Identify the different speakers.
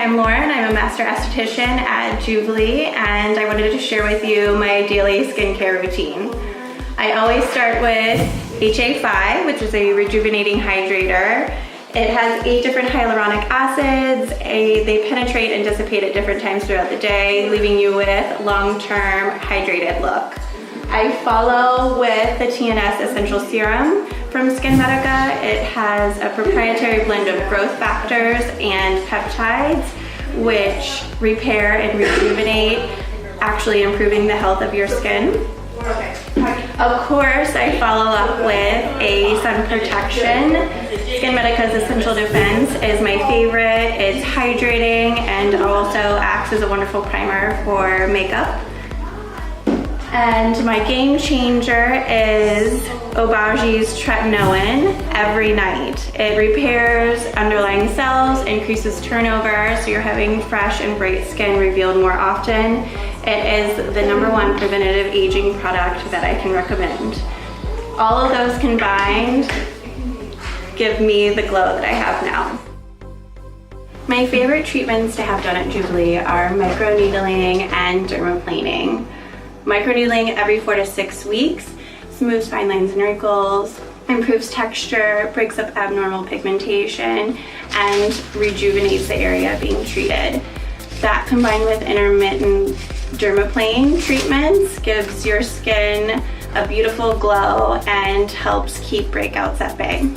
Speaker 1: I'm Lauren. I'm a master esthetician at Juvly, and I wanted to share with you my daily skincare routine. I always start with HA5, which is a rejuvenating hydrator. It has 8 different hyaluronic acids. They penetrate and dissipate at different times throughout the day, leaving you with long-term hydrated look. I follow with the TNS Essential Serum from SkinMedica. It has a proprietary blend of growth factors and peptides, which repair and rejuvenate, actually improving the health of your skin. Of course, I follow up with a sun protection. SkinMedica's Essential Defense is my favorite. It's hydrating and also acts as a wonderful primer for makeup. And my game changer is Obagi tretinoin every night. It repairs underlying cells, increases turnover, so you're having fresh and bright skin revealed more often. It is the #1 preventative aging product that I can recommend. All of those combined give me the glow that I have now. My favorite treatments to have done at Juvly are microneedling and dermaplaning. Microneedling every 4 to 6 weeks smooths fine lines and wrinkles, improves texture, breaks up abnormal pigmentation, and rejuvenates the area being treated. That combined with intermittent dermaplaning treatments gives your skin a beautiful glow and helps keep breakouts at bay.